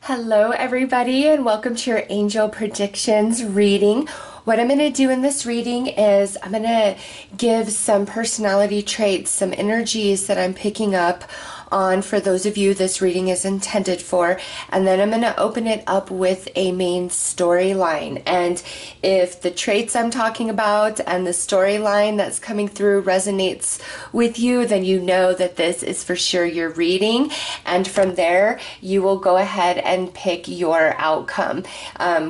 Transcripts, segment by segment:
Hello everybody and welcome to your Angel Predictions reading. What I'm going to do in this reading is I'm going to give some personality traits, some energies that I'm picking up on for those of you this reading is intended for, and then I'm going to open it up with a main storyline. And if the traits I'm talking about and the storyline that's coming through resonates with you, then you know that this is for sure your reading, and from there you will go ahead and pick your outcome,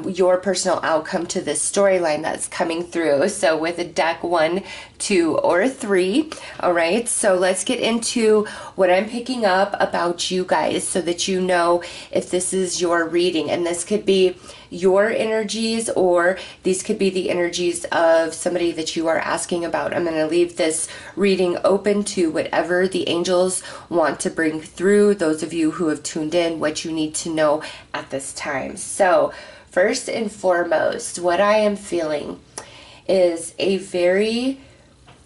your personal outcome to this storyline that's coming through. So with a deck 1, 2, or 3. All right, so let's get into what I'm picking up about you guys so that you know if this is your reading. And this could be your energies, or these could be the energies of somebody that you are asking about. I'm going to leave this reading open to whatever the angels want to bring through, those of you who have tuned in, what you need to know at this time. So first and foremost, what I am feeling is a very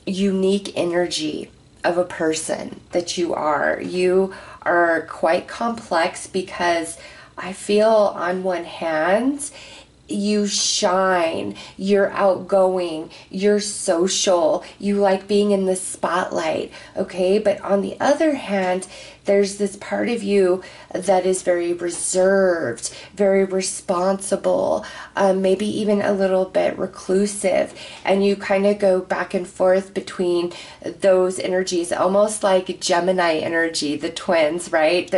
unique energy of a person that you are. You are quite complex because I feel on one hand you shine, you're outgoing, you're social, you like being in the spotlight, okay? But on the other hand, there's this part of you that is very reserved, very responsible, maybe even a little bit reclusive, and you kind of go back and forth between those energies, almost like Gemini energy, the twins, right?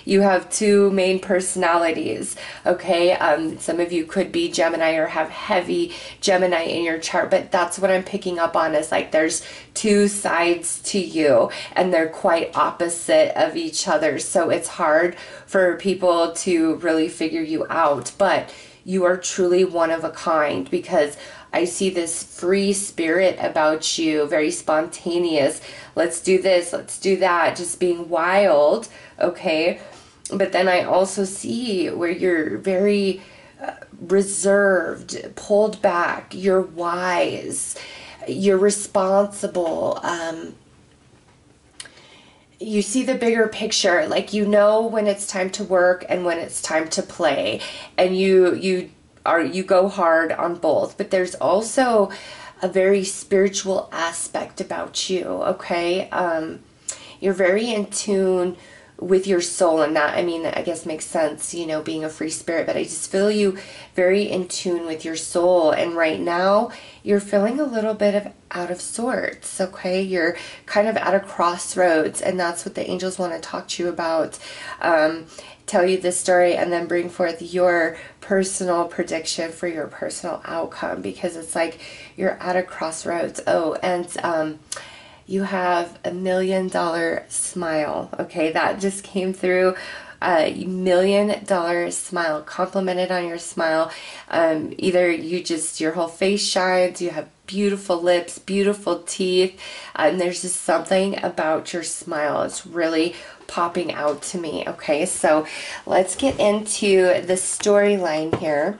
You have two main personalities, okay? Some of you could be Gemini or have heavy Gemini in your chart, but that's what I'm picking up on, is like there's two sides to you and they're quite opposite of each other. So it's hard for people to really figure you out, but you are truly one of a kind, because I see this free spirit about you, very spontaneous. Let's do this, let's do that, just being wild, okay? But then I also see where you're very reserved, pulled back, you're wise, you're responsible, you see the bigger picture, like you know when it's time to work and when it's time to play, and you go hard on both. But there's also a very spiritual aspect about you, okay? You're very in tune with your soul, and that, I mean, I guess makes sense, you know, being a free spirit, but I just feel you very in tune with your soul. And right now you're feeling a little bit of out of sorts, okay? You're kind of at a crossroads, and that's what the angels want to talk to you about. Tell you this story and then bring forth your personal prediction for your personal outcome, because it's like you're at a crossroads. Oh, and you have $1 million smile, okay? That just came through. $1 million smile, complimented on your smile. Either your whole face shines, you have beautiful lips, beautiful teeth, and there's just something about your smile. It's really popping out to me, okay? So let's get into the storyline here.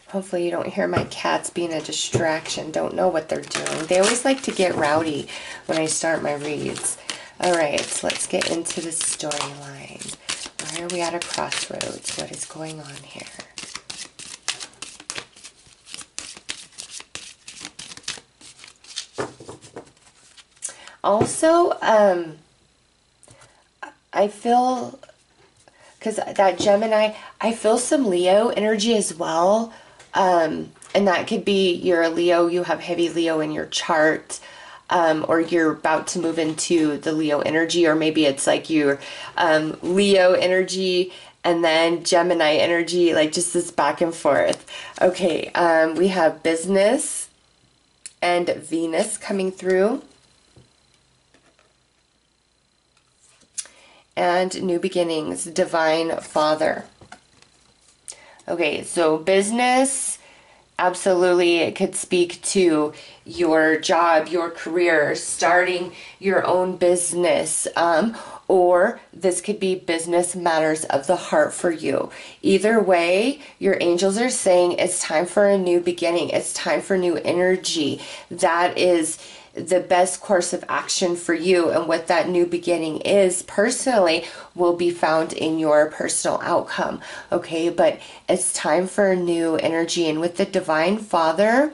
Hopefully you don't hear my cats being a distraction. Don't know what they're doing. They always like to get rowdy when I start my reads. All right, so let's get into the storyline. Why are we at a crossroads? What is going on here? Also, I feel, because that Gemini, I feel some Leo energy as well. And that could be you're a Leo, you have heavy Leo in your chart, or you're about to move into the Leo energy, or maybe it's like your Leo energy and then Gemini energy, like just this back and forth. Okay, we have business and Venus coming through. And new beginnings, divine father. Okay, so business, absolutely, it could speak to your job, your career, starting your own business, or this could be business matters of the heart for you. Either way, your angels are saying it's time for a new beginning. It's time for new energy. That is the best course of action for you, and what that new beginning is personally will be found in your personal outcome. Okay, but it's time for a new energy. And with the Divine Father,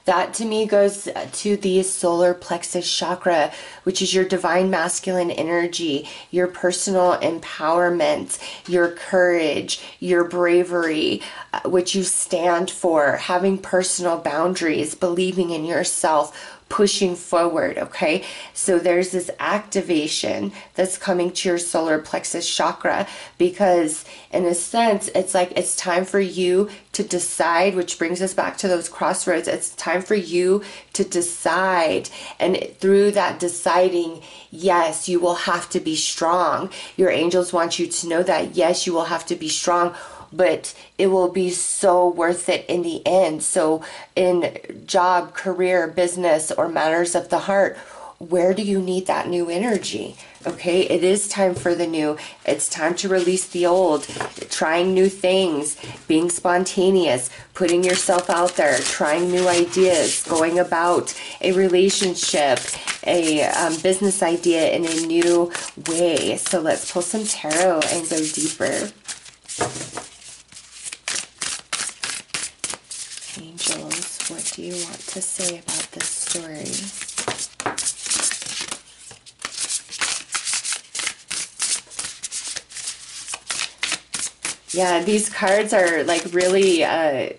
that to me goes to the solar plexus chakra, which is your divine masculine energy, your personal empowerment, your courage, your bravery, which you stand for, having personal boundaries, believing in yourself, pushing forward. Okay, so there's this activation that's coming to your solar plexus chakra, because in a sense it's like it's time for you to decide, which brings us back to those crossroads. It's time for you to decide, and through that deciding, yes, you will have to be strong. Your angels want you to know that, yes, you will have to be strong, but it will be so worth it in the end. So in job, career, business, or matters of the heart, where do you need that new energy? Okay, it is time for the new. It's time to release the old, trying new things, being spontaneous, putting yourself out there, trying new ideas, going about a relationship, a business idea in a new way. So let's pull some tarot and go deeper. Angels, what do you want to say about this story? Yeah, these cards are like really, I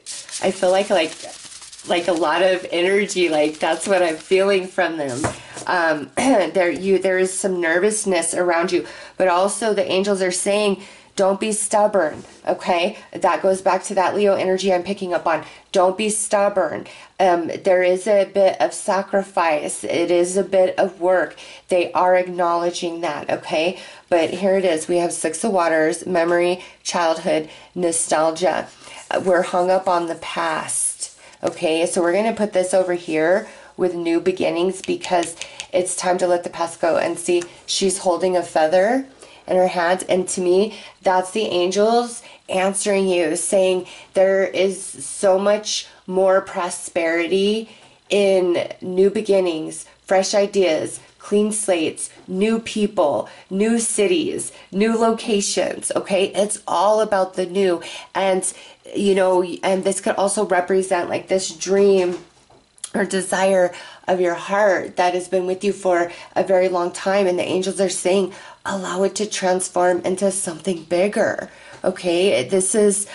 feel like a lot of energy. Like that's what I'm feeling from them. There is some nervousness around you, but also the angels are saying, don't be stubborn, okay? That goes back to that Leo energy I'm picking up on. Don't be stubborn. There is a bit of sacrifice. It is a bit of work. They are acknowledging that, okay? But here it is. We have Six of Waters, memory, childhood, nostalgia. We're hung up on the past, okay? So we're going to put this over here with new beginnings, because it's time to let the past go. And see, she's holding a feather in her hands, and to me that's the angels answering you, saying there is so much more prosperity in new beginnings, fresh ideas, clean slates, new people, new cities, new locations. Okay, it's all about the new. And you know, and this could also represent like this dream or desire of your heart that has been with you for a very long time, and the angels are saying allow it to transform into something bigger. Okay, this is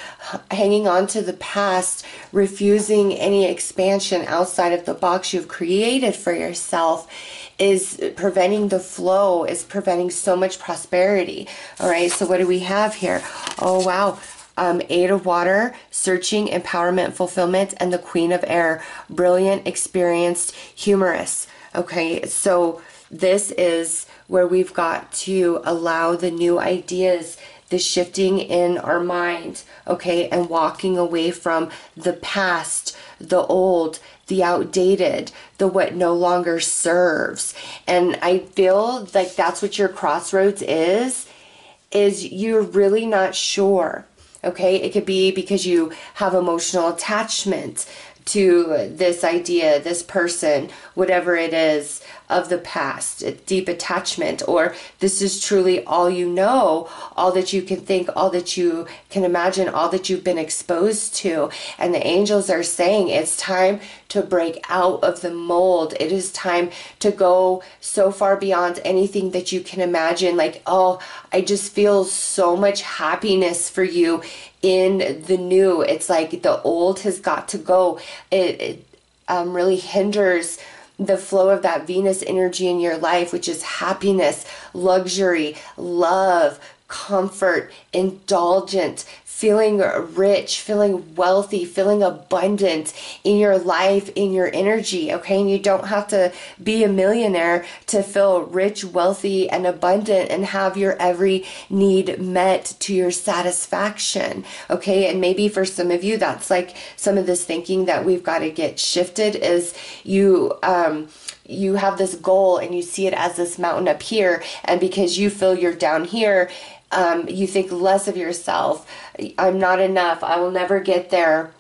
hanging on to the past, refusing any expansion outside of the box you've created for yourself, is preventing the flow, is preventing so much prosperity. All right, so what do we have here? Oh wow, Eight of Water, searching, empowerment, fulfillment, and the Queen of Air, brilliant, experienced, humorous. Okay, so this is where we've got to allow the new ideas, the shifting in our mind, okay, and walking away from the past, the old, the outdated, the what no longer serves. And I feel like that's what your crossroads is you're really not sure. Okay, it could be because you have emotional attachment to this idea, this person, whatever it is of the past, a deep attachment, or this is truly all you know, all that you can think, all that you can imagine, all that you've been exposed to. And the angels are saying it's time to break out of the mold. It is time to go so far beyond anything that you can imagine. Like, oh, I just feel so much happiness for you in the new. It's like the old has got to go. It really hinders the flow of that Venus energy in your life, which is happiness, luxury, love, comfort, indulgent, feeling rich, feeling wealthy, feeling abundant in your life, in your energy, okay? And you don't have to be a millionaire to feel rich, wealthy, and abundant and have your every need met to your satisfaction, okay? And maybe for some of you, that's like some of this thinking that we've got to get shifted is you have this goal and you see it as this mountain up here, and because you feel you're down here, you think less of yourself. I'm not enough. I will never get there.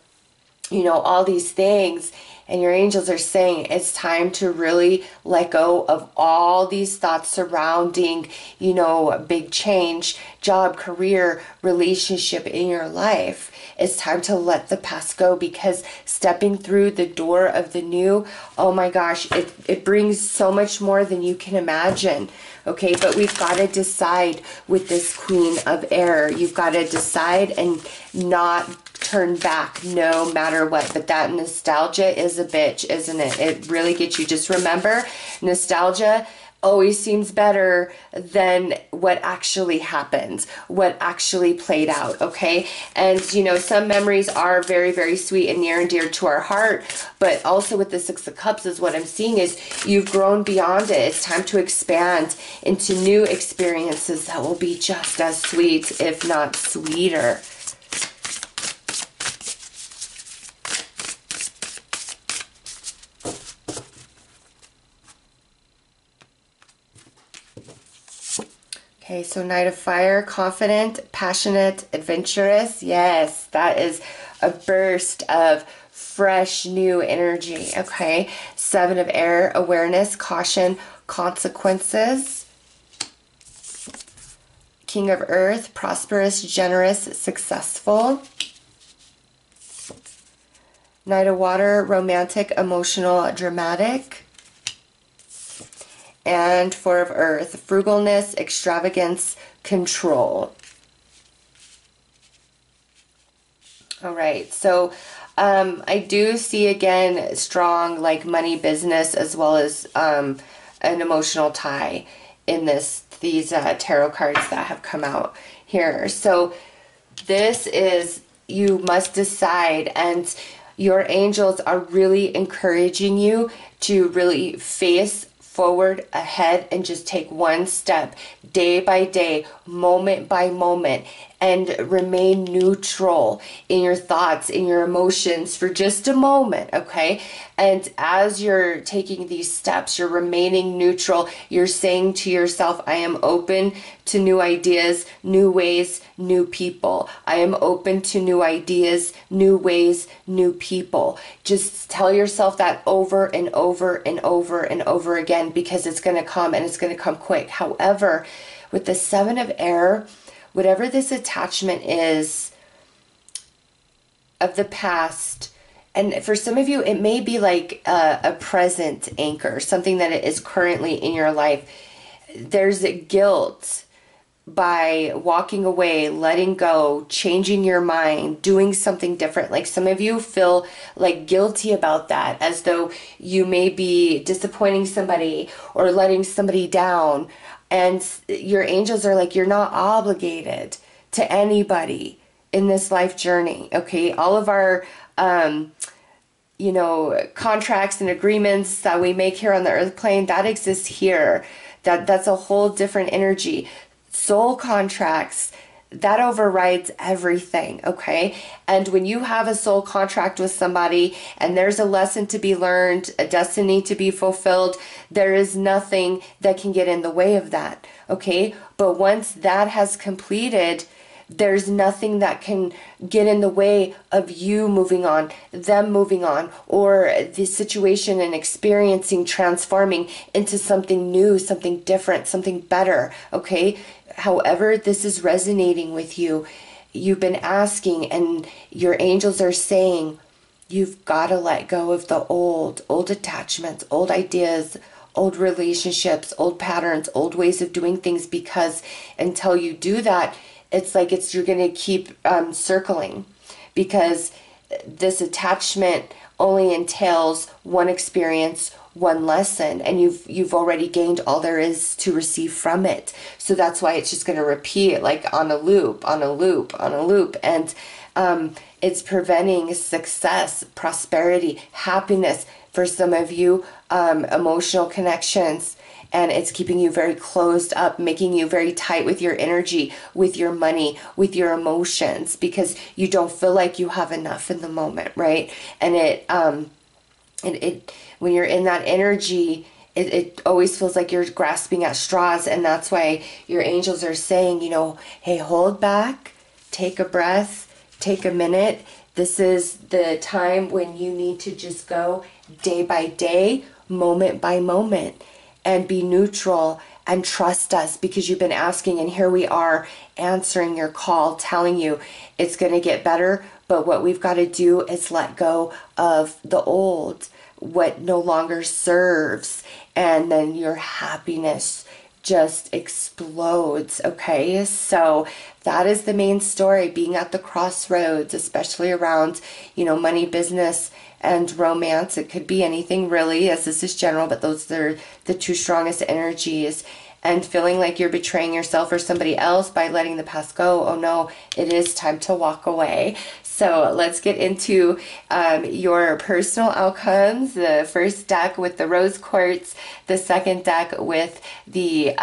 You know, all these things. And your angels are saying it's time to really let go of all these thoughts surrounding, you know, big change, job, career, relationship in your life. It's time to let the past go, because stepping through the door of the new, oh my gosh, it brings so much more than you can imagine. Okay, but we've got to decide with this Queen of Air. You've got to decide and not turn back no matter what. But that nostalgia is a bitch, isn't it? It really gets you. Just remember, nostalgia always seems better than what actually happened, what actually played out, okay? And, you know, some memories are very, very sweet and near and dear to our heart, but also with the Six of Cups is what I'm seeing is you've grown beyond it. It's time to expand into new experiences that will be just as sweet, if not sweeter. Okay, so Knight of Fire, confident, passionate, adventurous. Yes, that is a burst of fresh, new energy. Okay, Seven of Air, awareness, caution, consequences. King of Earth, prosperous, generous, successful. Knight of Water, romantic, emotional, dramatic. And Four of Earth, frugalness, extravagance, control. All right, so I do see again strong like money, business, as well as an emotional tie in these tarot cards that have come out here. So this is, you must decide, and your angels are really encouraging you to really face forward, ahead, and just take one step day by day, moment by moment, and remain neutral in your thoughts, in your emotions for just a moment, okay? And as you're taking these steps, you're remaining neutral. You're saying to yourself, I am open to new ideas, new ways, new people. I am open to new ideas, new ways, new people. Just tell yourself that over and over and over and over again, because it's going to come, and it's going to come quick. However, with the Seven of Air, whatever this attachment is of the past, and for some of you, it may be like a present anchor, something that is currently in your life. There's guilt by walking away, letting go, changing your mind, doing something different. Like some of you feel like guilty about that, as though you may be disappointing somebody or letting somebody down. And your angels are like, you're not obligated to anybody in this life journey, okay? All of our, you know, contracts and agreements that we make here on the earth plane, that exists here. That's a whole different energy. Soul contracts, that overrides everything, okay? And when you have a soul contract with somebody and there's a lesson to be learned, a destiny to be fulfilled, there is nothing that can get in the way of that, okay? But once that has completed, there's nothing that can get in the way of you moving on, them moving on, or the situation and experiencing, transforming into something new, something different, something better, okay? However this is resonating with you, you've been asking, and your angels are saying, you've got to let go of the old attachments, old ideas, old relationships, old patterns, old ways of doing things, because until you do that, it's like you're going to keep circling, because this attachment only entails one experience, one lesson, and you've already gained all there is to receive from it. So that's why it's just going to repeat like on a loop, on a loop, on a loop. And it's preventing success, prosperity, happiness for some of you, emotional connections. And it's keeping you very closed up, making you very tight with your energy, with your money, with your emotions, because you don't feel like you have enough in the moment, right? And it when you're in that energy, it always feels like you're grasping at straws. And that's why your angels are saying, you know, hey, hold back, take a breath, take a minute. This is the time when you need to just go day by day, moment by moment, and be neutral and trust us, because you've been asking, and here we are answering your call, telling you it's going to get better. But what we've got to do is let go of the old, what no longer serves, and then your happiness just explodes. Okay, so that is the main story, being at the crossroads, especially around, money, business, and romance. It could be anything really, as this is general, but those are the two strongest energies. And feeling like you're betraying yourself or somebody else by letting the past go. Oh no, it is time to walk away. So let's get into your personal outcomes. The first deck with the rose quartz, the second deck with the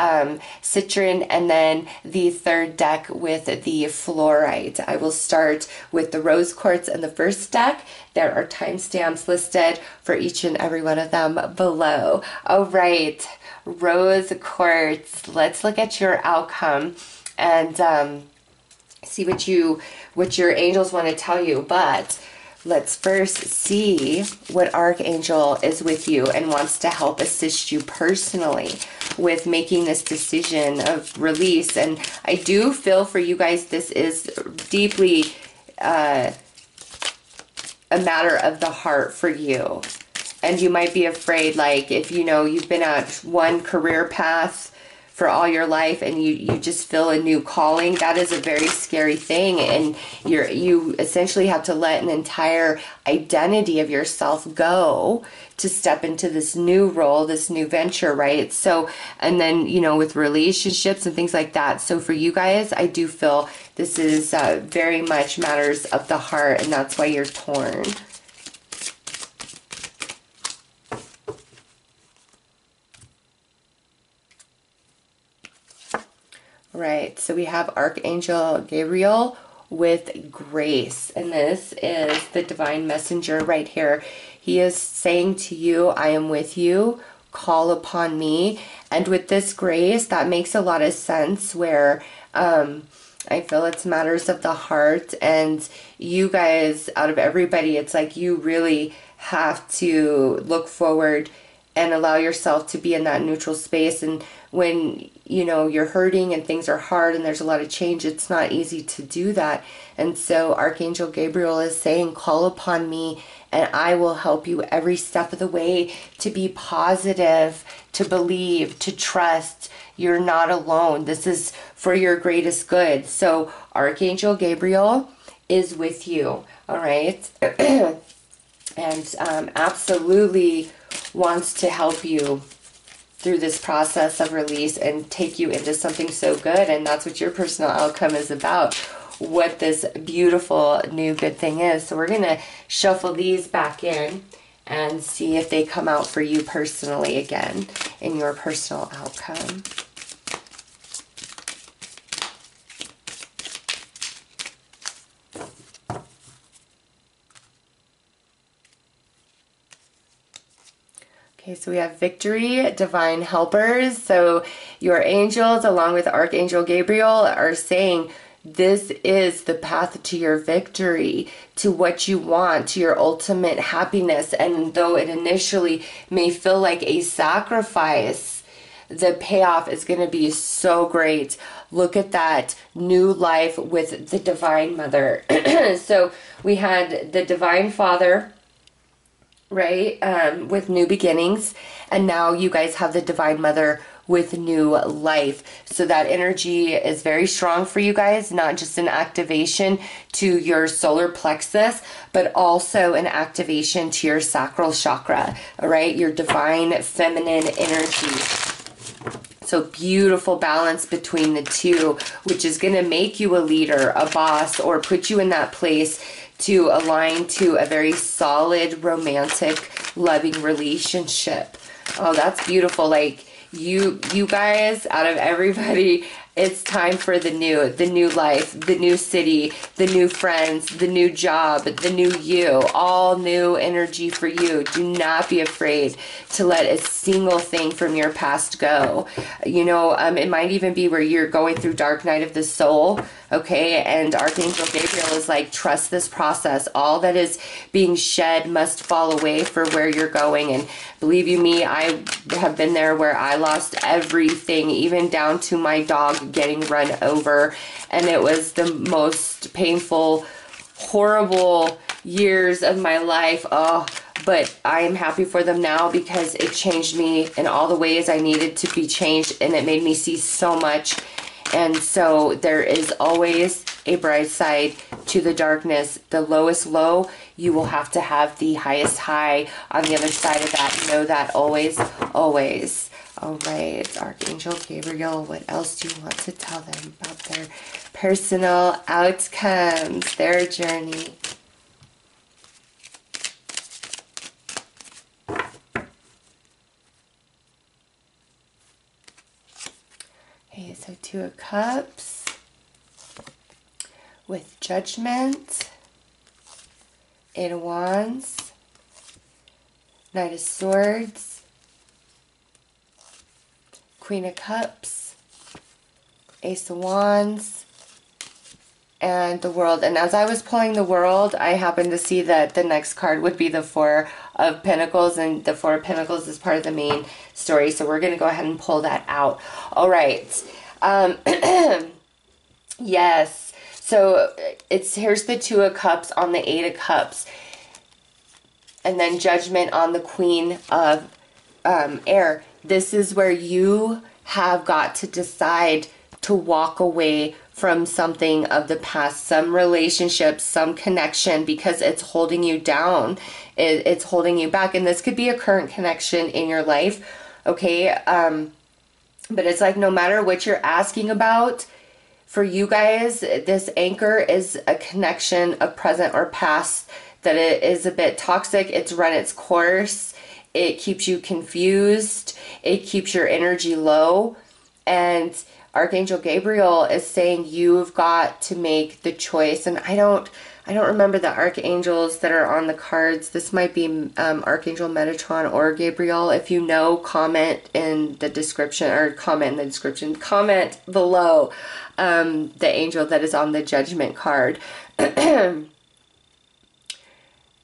citron, and then the third deck with the fluorite. I will start with the rose quartz in the first deck. There are timestamps listed for each and every one of them below. All right, rose quartz. Let's look at your outcome and see what your angels want to tell you. But let's first see what archangel is with you and wants to help assist you personally with making this decision of release. And I do feel for you guys, this is deeply a matter of the heart for you. And you might be afraid, like, if you've been at one career path for all your life and you just feel a new calling, that is a very scary thing. And you essentially have to let an entire identity of yourself go to step into this new role, this new venture, right? So, and then, with relationships and things like that. So for you guys, I do feel this is very much matters of the heart, and that's why you're torn. Right, so we have Archangel Gabriel with grace, and this is the divine messenger right here. He is saying to you, I am with you, call upon me. And with this grace, that makes a lot of sense, where I feel it's matters of the heart, and you guys, out of everybody, it's like you really have to look forward and allow yourself to be in that neutral space. And when you're hurting and things are hard and there's a lot of change, it's not easy to do that. And so Archangel Gabriel is saying, call upon me and I will help you every step of the way to be positive, to believe, to trust. You're not alone. This is for your greatest good. So Archangel Gabriel is with you. All right. And absolutely wants to help you through this process of release and take you into something so good. And that's what your personal outcome is about, what this beautiful new good thing is. So we're going to shuffle these back in and see if they come out for you personally again in your personal outcome. Okay, so we have victory, divine helpers. So your angels, along with Archangel Gabriel, are saying this is the path to your victory, to what you want, to your ultimate happiness. And though it initially may feel like a sacrifice, the payoff is going to be so great. Look at that new life with the Divine Mother. So we had the Divine Father, right, with new beginnings, and now you guys have the Divine Mother with new life. So that energy is very strong for you guys, not just an activation to your solar plexus, but also an activation to your sacral chakra, all right, your divine feminine energy. So beautiful balance between the two, which is going to make you a leader, a boss, or put you in that place to align to a very solid, romantic, loving relationship. Oh, that's beautiful. Like you guys, out of everybody, It's time for the new life, the new city, the new friends, the new job, the new you, all new energy for you. Do not be afraid to let a single thing from your past go. You know, it might even be where you're going through dark night of the soul, okay? And Archangel Gabriel is like, trust this process. All that is being shed must fall away for where you're going. And believe you me, I have been there where I lost everything, even down to my dog getting run over, and it was the most painful, horrible years of my life. Oh, but I am happy for them now because it changed me in all the ways I needed to be changed, and it made me see so much. And so there is always a bright side to the darkness. The lowest low, you will have to have the highest high on the other side of that. Know that always, always. All right, Archangel Gabriel, what else do you want to tell them about their personal outcomes, their journey? Okay, so Two of Cups with Judgment, Eight of Wands, Knight of Swords, Queen of Cups, Ace of Wands, and the World. And as I was pulling the World, I happened to see that the next card would be the Four of Pentacles, and the Four of Pentacles is part of the main story. So we're going to go ahead and pull that out. All right. Yes. So here's the Two of Cups on the Eight of Cups, and then Judgment on the Queen of Air. This is where you have got to decide to walk away from something of the past, some relationship, some connection, because it's holding you down. It's holding you back. And this could be a current connection in your life, okay? But it's like no matter what you're asking about, for you guys, this anchor is a connection of present or past that it is a bit toxic. It's run its course. It keeps you confused. It keeps your energy low. And Archangel Gabriel is saying you've got to make the choice. And I don't remember the archangels that are on the cards. This might be Archangel Metatron or Gabriel. If you know, comment in the description, or comment below the angel that is on the Judgment card.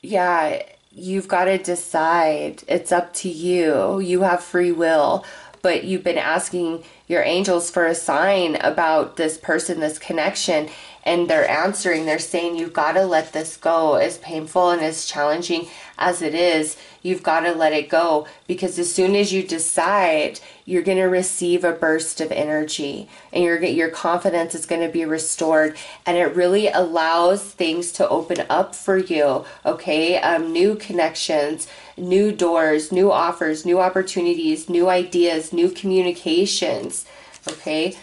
Yeah, you've got to decide. It's up to you. You have free will, but you've been asking your angels for a sign about this person, this connection, and they're answering. They're saying you've got to let this go. As painful and as challenging as it is, you've got to let it go, because as soon as you decide, you're going to receive a burst of energy, and your confidence is going to be restored, and it really allows things to open up for you, okay? New connections, new doors, new offers, new opportunities, new ideas, new communications, okay?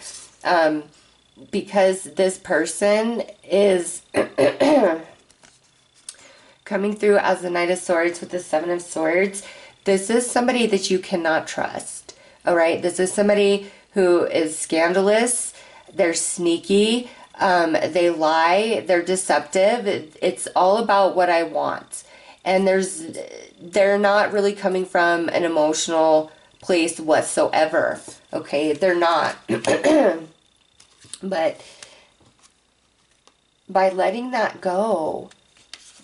Because this person is coming through as the Knight of Swords with the Seven of Swords. This is somebody that you cannot trust, all right? This is somebody who is scandalous. They're sneaky. They lie. They're deceptive. It's all about what I want. And they're not really coming from an emotional place whatsoever, okay? They're not. But by letting that go,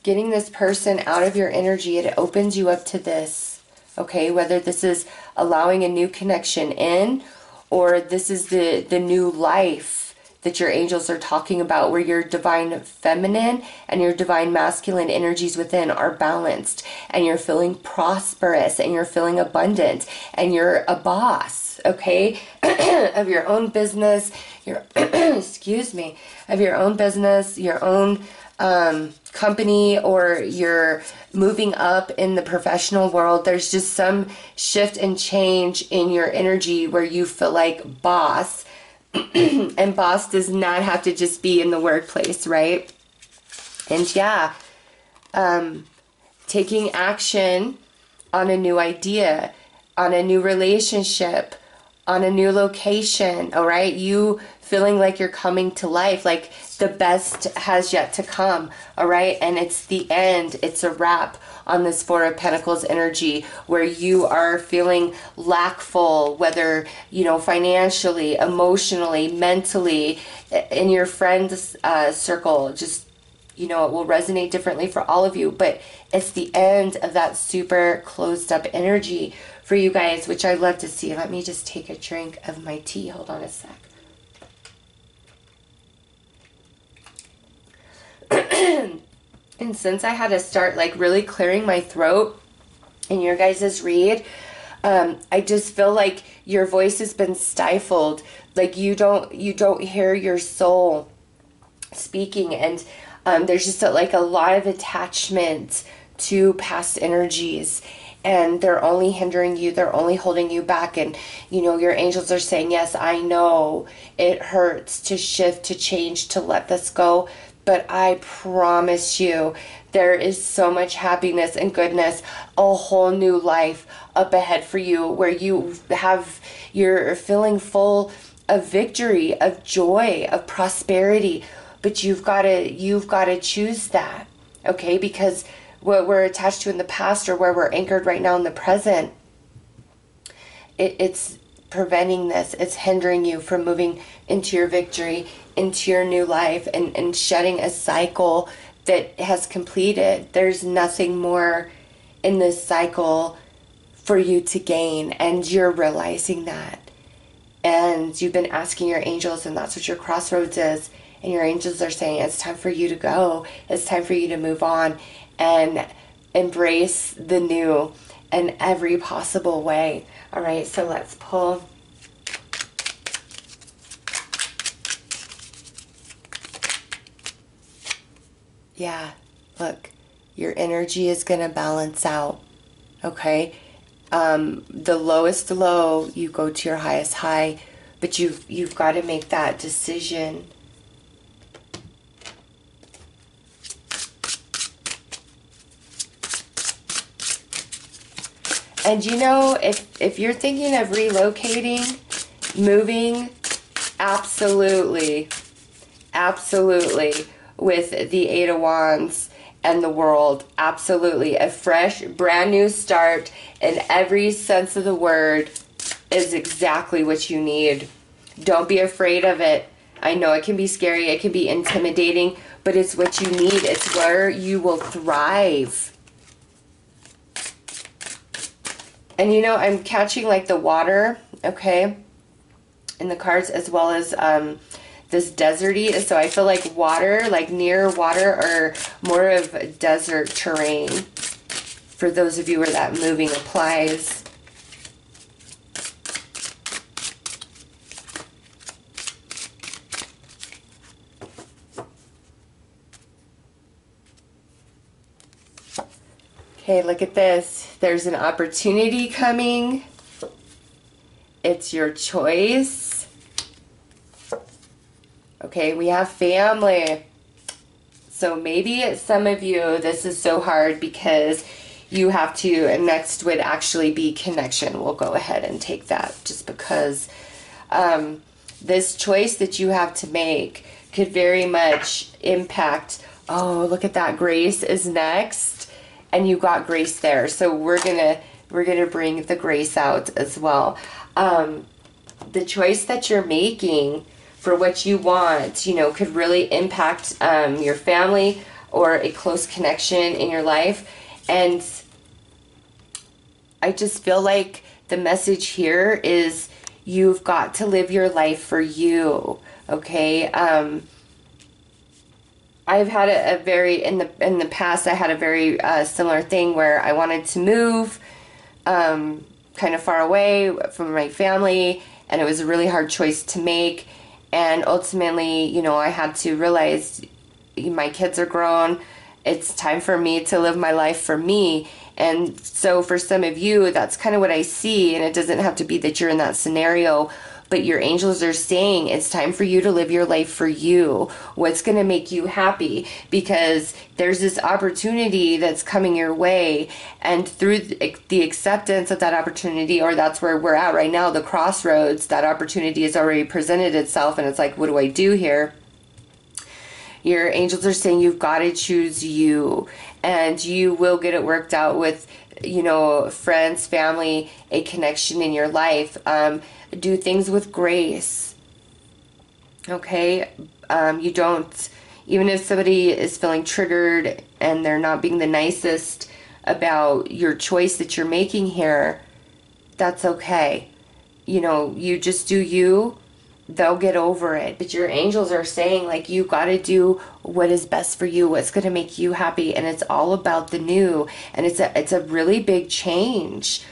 getting this person out of your energy, it opens you up to this, okay? Whether this is allowing a new connection in, or this is the new life that your angels are talking about, where your divine feminine and your divine masculine energies within are balanced, and you're feeling prosperous, and you're feeling abundant, and you're a boss, okay? Of your own business, excuse me, of your own business, your own company, or you're moving up in the professional world. There's just some shift and change in your energy where you feel like boss. And boss does not have to just be in the workplace, right? And yeah, taking action on a new idea, on a new relationship, on a new location, all right? You feeling like you're coming to life, like the best has yet to come, all right? And it's the end, it's a wrap on this Four of Pentacles energy, where you are feeling lackful, whether, you know, financially, emotionally, mentally, in your friends circle. Just, you know, it will resonate differently for all of you, but it's the end of that super closed up energy for you guys, which I love to see. Let me just take a drink of my tea. Hold on a sec. And since I had to start like really clearing my throat in your guys' read, I just feel like your voice has been stifled. Like you don't hear your soul speaking, and there's just like a lot of attachment to past energies, and they're only hindering you, they're only holding you back. And you know, your angels are saying, yes, I know it hurts to shift, to change, to let this go, but I promise you there is so much happiness and goodness, a whole new life up ahead for you, where you're feeling full of victory, of joy, of prosperity. But you've got to choose that, okay? Because what we're attached to in the past, or where we're anchored right now in the present, it's preventing this. It's hindering you from moving into your victory, into your new life, and shedding a cycle that has completed. There's nothing more in this cycle for you to gain, and you're realizing that. And you've been asking your angels, and that's what your crossroads is. And your angels are saying, it's time for you to go. It's time for you to move on and embrace the new in every possible way. All right, so let's pull. Yeah, look, your energy is going to balance out, okay? The lowest low, you go to your highest high, but you've got to make that decision. And you know, if you're thinking of relocating, moving, absolutely, with the Eight of Wands and the World, absolutely. A fresh, brand new start in every sense of the word is exactly what you need. Don't be afraid of it. I know it can be scary, it can be intimidating, but it's what you need. It's where you will thrive. And you know, I'm catching like the water, okay, in the cards, as well as this deserty. So I feel like water, like near water, or more of desert terrain for those of you where that moving applies. Okay, look at this. There's an opportunity coming. It's your choice. Okay, we have family. So maybe some of you, this is so hard because you have to, and next would actually be connection. We'll go ahead and take that, just because this choice that you have to make could very much impact. Oh, look at that. Grace is next. And you got grace there, so we're gonna bring the grace out as well. The choice that you're making for what you want, you know, could really impact your family or a close connection in your life. And I just feel like the message here is you've got to live your life for you. Okay. I've had a very, in the past, I had a very similar thing where I wanted to move kind of far away from my family, and it was a really hard choice to make. And ultimately, you know, I had to realize my kids are grown. It's time for me to live my life for me. And so for some of you, that's kind of what I see. And it doesn't have to be that you're in that scenario, but your angels are saying it's time for you to live your life for you. What's going to make you happy? Because there's this opportunity that's coming your way, and through the acceptance of that opportunity, or that's where we're at right now, the crossroads, that opportunity has already presented itself, and it's like, what do I do here? Your angels are saying you've got to choose you, and you will get it worked out with, you know, friends, family, a connection in your life. Do things with grace. Okay? You don't, even if somebody is feeling triggered and they're not being the nicest about your choice that you're making here, that's okay. You know, you just do you. They'll get over it. But your angels are saying, like, you got to do what is best for you, what's going to make you happy, and it's all about the new. And it's a really big change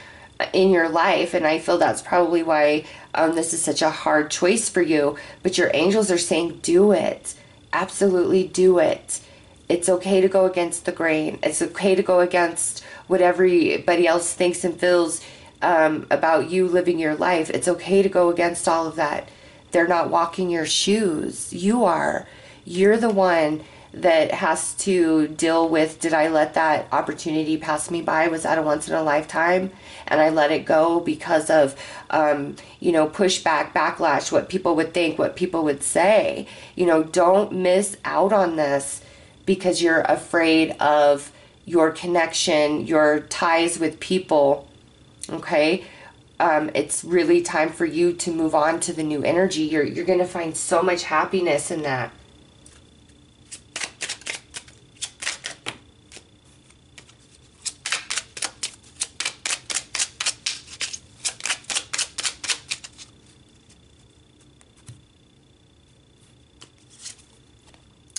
in your life, and I feel that's probably why this is such a hard choice for you. But your angels are saying, do it. Absolutely do it. It's okay to go against the grain. It's okay to go against what everybody else thinks and feels about you living your life. It's okay to go against all of that. They're not walking your shoes. You are. You're the one that has to deal with, did I let that opportunity pass me by? Was that a once in a lifetime? And I let it go because of, you know, pushback, backlash, what people would think, what people would say. You know, don't miss out on this because you're afraid of your connection, your ties with people. Okay? It's really time for you to move on to the new energy. You're going to find so much happiness in that.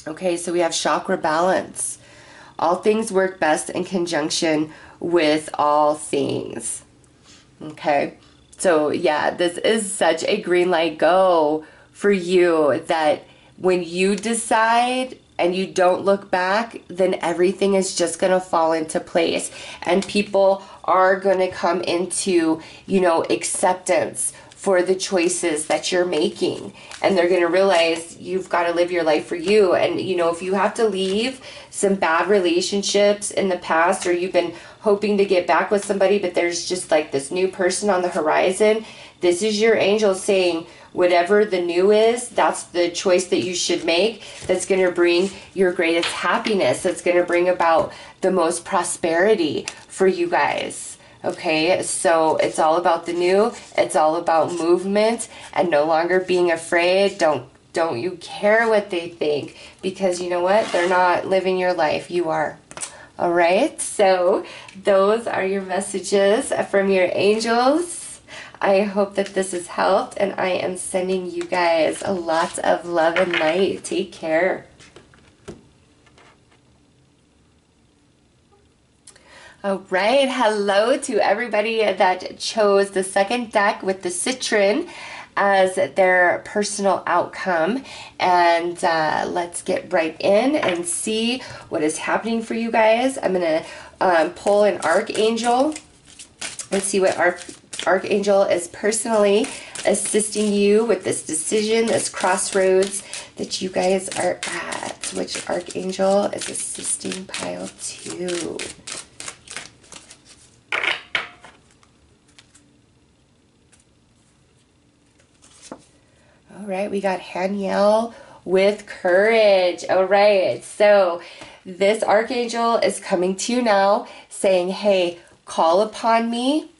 Okay, so we have chakra balance. All things work best in conjunction with all things. Okay, so yeah, this is such a green light go for you, that when you decide and you don't look back, then everything is just going to fall into place, and people are going to come into, you know, acceptance for the choices that you're making, and they're going to realize you've got to live your life for you. And you know, if you have to leave some bad relationships in the past, or you've been hoping to get back with somebody, but there's just like this new person on the horizon, this is your angel saying, whatever the new is, that's the choice that you should make, that's going to bring your greatest happiness, that's going to bring about the most prosperity for you guys. Okay, so it's all about the new, it's all about movement, and no longer being afraid. Don't you care what they think, because you know what? They're not living your life, you are. All right, so those are your messages from your angels. I hope that this has helped, and I am sending you guys a lot of love and light. Take care. All right, hello to everybody that chose the second deck with the citron as their personal outcome. And let's get right in and see what is happening for you guys. I'm going to pull an archangel and see what archangel is personally assisting you with this decision, this crossroads that you guys are at. Which archangel is assisting pile 2? All right, we got Haniel with courage. All right, so this archangel is coming to you now saying, hey, call upon me.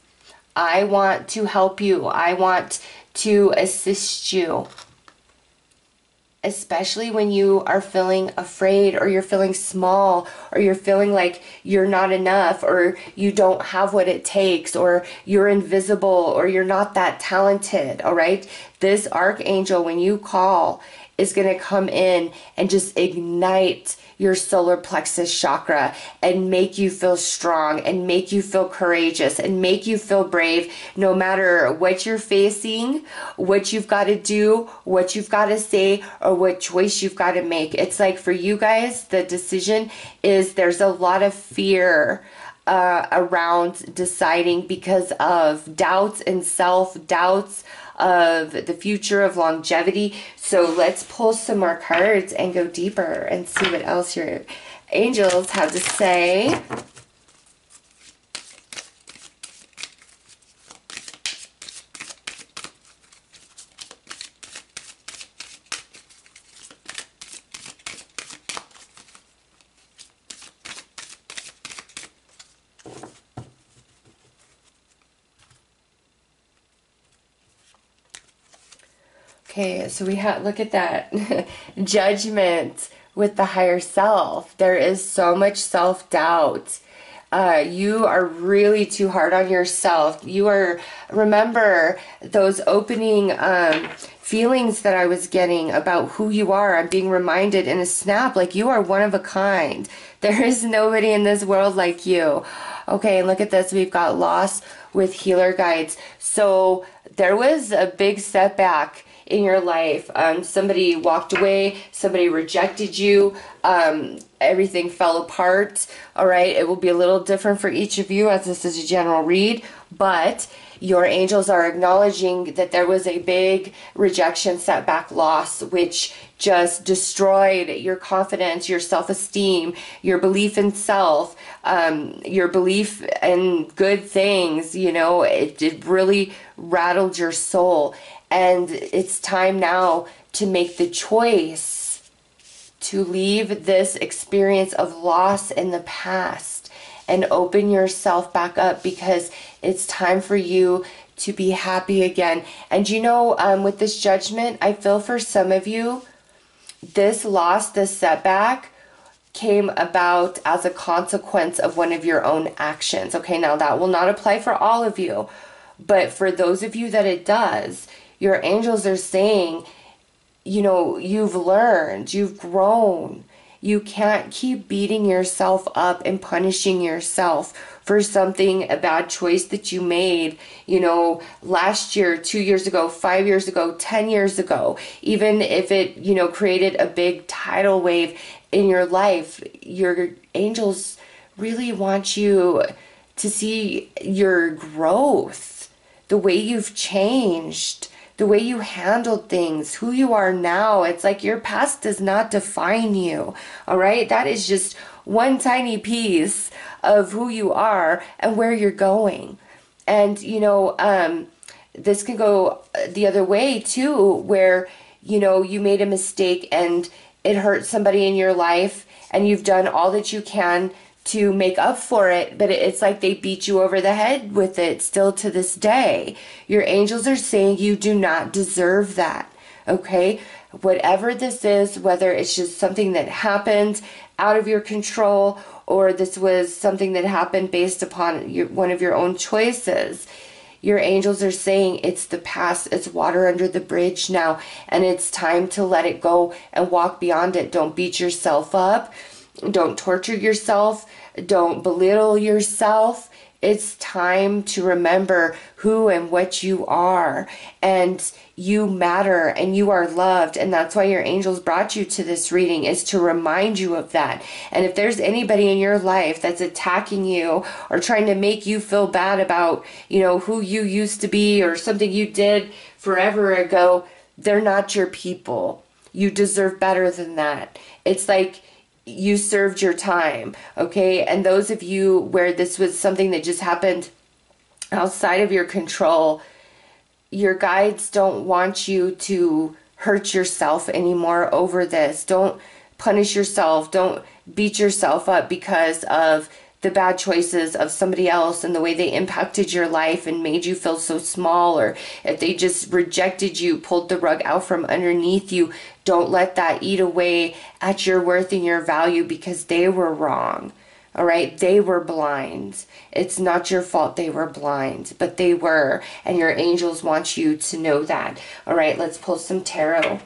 I want to help you. I want to assist you. Especially when you are feeling afraid, or you're feeling small, or you're feeling like you're not enough, or you don't have what it takes, or you're invisible, or you're not that talented. All right, this archangel, when you call, is going to come in and just ignite your solar plexus chakra and make you feel strong and make you feel courageous and make you feel brave, no matter what you're facing, what you've got to do, what you've got to say, or what choice you've got to make. It's like for you guys, the decision is, there's a lot of fear around deciding because of doubts and self-doubts, of the future, of longevity. So let's pull some more cards and go deeper and see what else your angels have to say. Okay, so we have, look at that, judgment with the higher self. There is so much self-doubt. You are really too hard on yourself. You are, remember those opening feelings that I was getting about who you are. I'm being reminded in a snap, like you are one of a kind. There is nobody in this world like you. Okay, and look at this. We've got loss with healer guides. So there was a big setback in your life. Somebody walked away, somebody rejected you, everything fell apart. All right, it will be a little different for each of you as this is a general read, but your angels are acknowledging that there was a big rejection, setback, loss, which just destroyed your confidence, your self-esteem, your belief in self, your belief in good things. You know, it really rattled your soul. And it's time now to make the choice to leave this experience of loss in the past and open yourself back up, because it's time for you to be happy again. And you know, with this judgment, I feel for some of you, this loss, this setback came about as a consequence of one of your own actions. Okay, now that will not apply for all of you, but for those of you that it does, your angels are saying, you know, you've learned, you've grown. You can't keep beating yourself up and punishing yourself for something, a bad choice that you made, you know, last year, 2 years ago, 5 years ago, 10 years ago. Even if it, you know, created a big tidal wave in your life, your angels really want you to see your growth, the way you've changed, the way you handled things, who you are now. It's like your past does not define you, all right? That is just one tiny piece of who you are and where you're going. And, you know, this can go the other way too, where, you know, you made a mistake and it hurt somebody in your life and you've done all that you can to make up for it, but it's like they beat you over the head with it still to this day. Your angels are saying you do not deserve that, okay? Whatever this is, whether it's just something that happened out of your control or this was something that happened based upon one of your own choices, your angels are saying it's the past, it's water under the bridge now, and it's time to let it go and walk beyond it. Don't beat yourself up. Don't torture yourself. Don't belittle yourself. It's time to remember who and what you are. And you matter and you are loved. And that's why your angels brought you to this reading, is to remind you of that. And if there's anybody in your life that's attacking you or trying to make you feel bad about, you know, who you used to be or something you did forever ago, they're not your people. You deserve better than that. It's like, you served your time, okay? And those of you where this was something that just happened outside of your control, your guides don't want you to hurt yourself anymore over this. Don't punish yourself. Don't beat yourself up because of the bad choices of somebody else and the way they impacted your life and made you feel so small, or if they just rejected you, pulled the rug out from underneath you. Don't let that eat away at your worth and your value, because they were wrong. All right, they were blind. It's not your fault they were blind, but they were, and your angels want you to know that. All right, let's pull some tarot.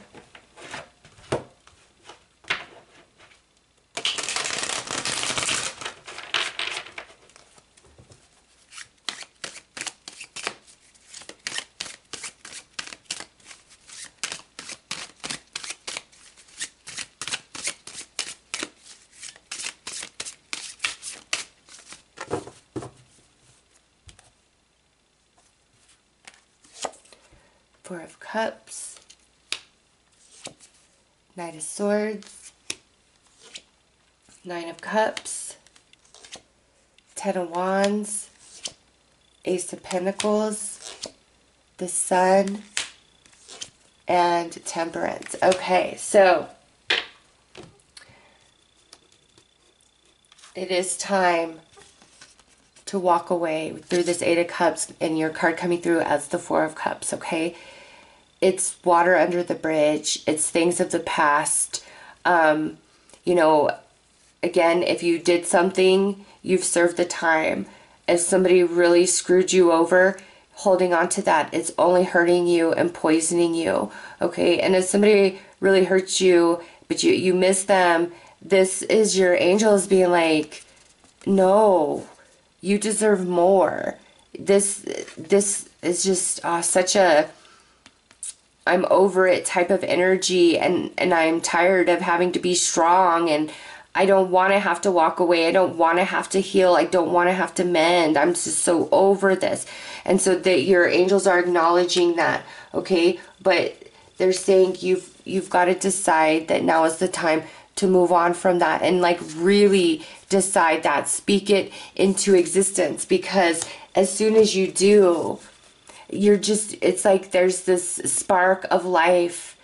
Four of Cups, Knight of Swords, Nine of Cups, Ten of Wands, Ace of Pentacles, the Sun, and Temperance. Okay, so it is time to walk away through this Eight of Cups and your card coming through as the Four of Cups, okay? It's water under the bridge. It's things of the past. You know, again, if you did something, you've served the time. If somebody really screwed you over, holding on to that, it's only hurting you and poisoning you, okay? And if somebody really hurts you, but you miss them, this is your angels being like, no, you deserve more. This is just such a I'm over it type of energy, and I'm tired of having to be strong, and I don't want to have to walk away. I don't want to have to heal. I don't want to have to mend. I'm just so over this. And so that your angels are acknowledging that, okay? But they're saying you've got to decide that now is the time to move on from that, and like really decide that. Speak it into existence, because as soon as you do, it's like there's this spark of life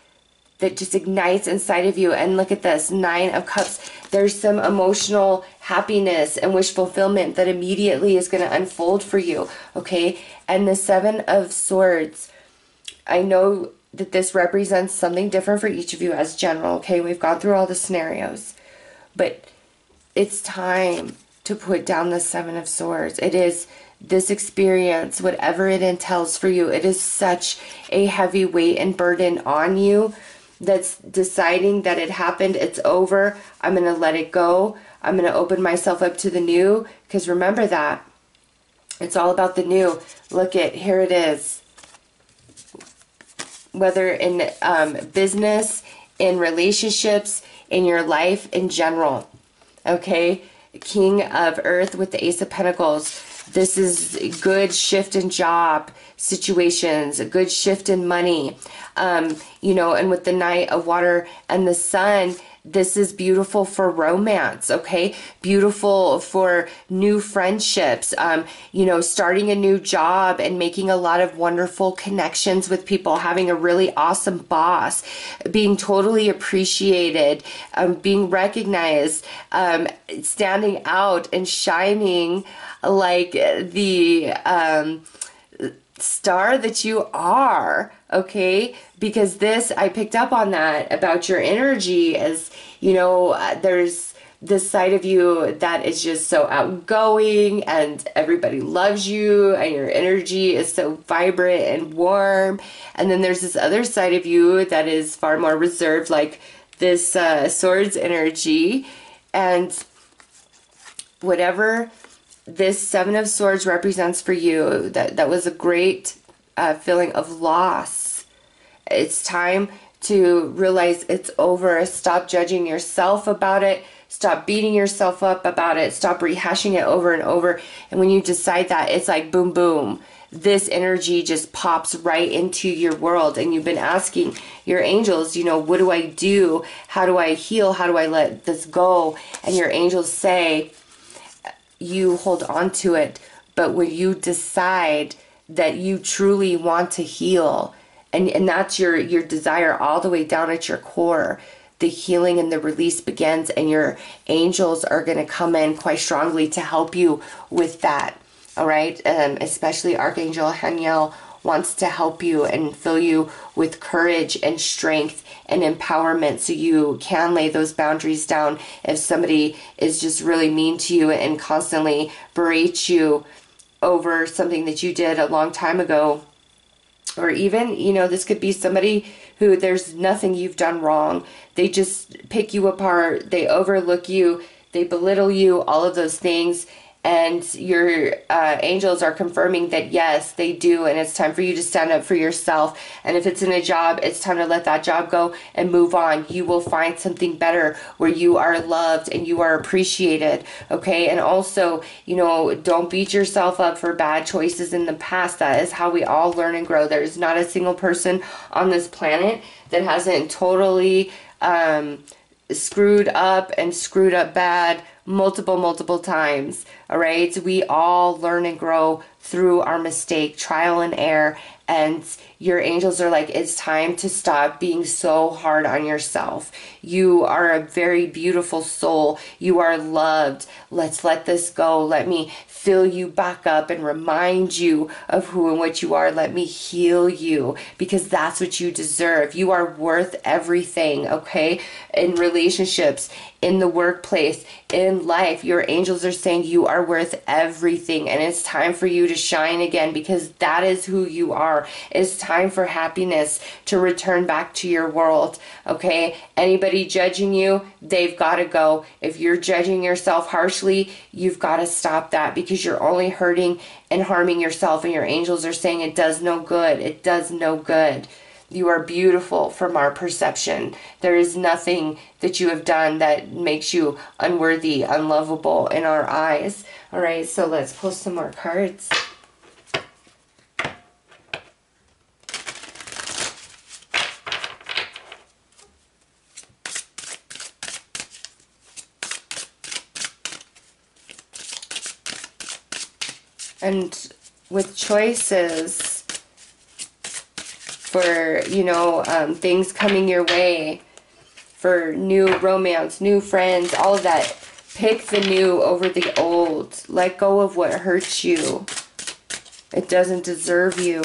that just ignites inside of you. And look at this, Nine of Cups. There's some emotional happiness and wish fulfillment that immediately is going to unfold for you, okay? And the Seven of Swords, I know that this represents something different for each of you as general, okay? We've gone through all the scenarios, but it's time to put down the Seven of Swords. It is this experience, whatever it entails for you, it is such a heavy weight and burden on you that's deciding that it happened, it's over, I'm going to let it go, I'm going to open myself up to the new, because remember that, it's all about the new. Look at, here it is. Whether in business, in relationships, in your life in general, okay? King of Earth with the Ace of Pentacles. This is a good shift in job situations, a good shift in money. You know, and with the Knight of Water and the Sun, this is beautiful for romance, okay? Beautiful for new friendships, you know, starting a new job and making a lot of wonderful connections with people, having a really awesome boss, being totally appreciated, being recognized, standing out and shining like the star that you are, okay? Because this, I picked up on that about your energy, as you know, there's this side of you that is just so outgoing and everybody loves you and your energy is so vibrant and warm. And then there's this other side of you that is far more reserved, like this swords energy. And whatever this Seven of Swords represents for you, that was a great feeling of loss. It's time to realize it's over. Stop judging yourself about it. Stop beating yourself up about it. Stop rehashing it over and over. And when you decide that, it's like boom, boom. This energy just pops right into your world. And you've been asking your angels, you know, what do I do? How do I heal? How do I let this go? And your angels say, you hold on to it. But when you decide that you truly want to heal, and that's your desire all the way down at your core, the healing and the release begins, and your angels are going to come in quite strongly to help you with that. All right. Especially Archangel Haniel wants to help you and fill you with courage and strength and empowerment, so you can lay those boundaries down if somebody is just really mean to you and constantly berates you over something that you did a long time ago. Or even, you know, this could be somebody who there's nothing you've done wrong. They just pick you apart. They overlook you. They belittle you, all of those things. and your angels are confirming that yes, they do, and it's time for you to stand up for yourself. And if it's in a job, it's time to let that job go and move on. You will find something better where you are loved and you are appreciated, okay? And also, you know, don't beat yourself up for bad choices in the past. That is how we all learn and grow. There's not a single person on this planet that hasn't totally screwed up bad multiple times. All right, we all learn and grow through our mistake, trial and error. And your angels are like, it's time to stop being so hard on yourself. You are a very beautiful soul. You are loved. Let's let this go. Let me fill you back up and remind you of who and what you are. Let me heal you, because that's what you deserve. You are worth everything, okay? In relationships, in the workplace, in life, your angels are saying you are worth everything, and it's time for you to shine again, because that is who you are. It's time for happiness to return back to your world, okay? Anybody judging you, they've got to go. If you're judging yourself harshly, you've got to stop that, because you're only hurting and harming yourself, and your angels are saying it does no good. It does no good. You are beautiful from our perception. There is nothing that you have done that makes you unworthy, unlovable in our eyes. All right, so let's pull some more cards. And with choices for, you know, things coming your way, for new romance, new friends, all of that, pick the new over the old. Let go of what hurts you. It doesn't deserve you.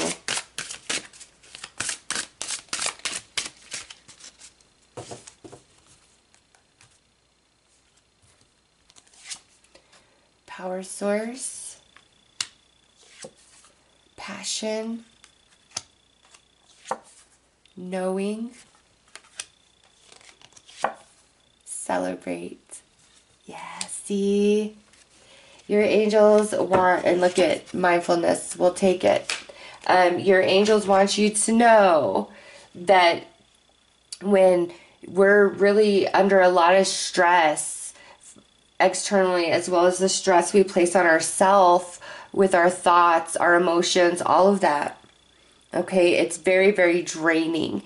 Power source, passion, knowing, celebrate. Yeah, see? Your angels want, and look at mindfulness, we'll take it. Your angels want you to know that when we're really under a lot of stress externally, as well as the stress we place on ourselves with our thoughts, our emotions, all of that, okay, it's very, very draining.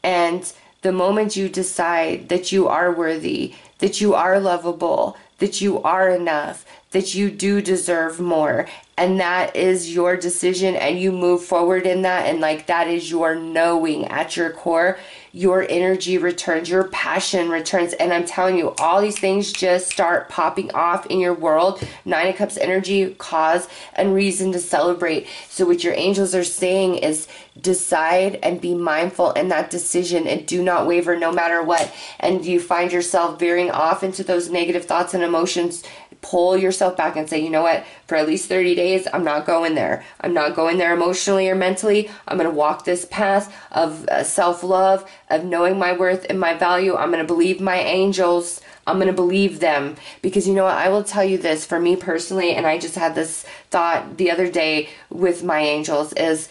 And the moment you decide that you are worthy, that you are lovable, that you are enough, that you do deserve more, and that is your decision, and you move forward in that, and like that is your knowing at your core, your energy returns, your passion returns. And I'm telling you, all these things just start popping off in your world. Nine of Cups energy, cause and reason to celebrate. So what your angels are saying is decide and be mindful in that decision, and do not waver no matter what. And you find yourself veering off into those negative thoughts and emotions, pull yourself back and say, you know what, for at least 30 days, I'm not going there. I'm not going there emotionally or mentally. I'm going to walk this path of self-love, of knowing my worth and my value. I'm going to believe my angels. I'm going to believe them. Because you know what, I will tell you this, for me personally, and I just had this thought the other day with my angels, is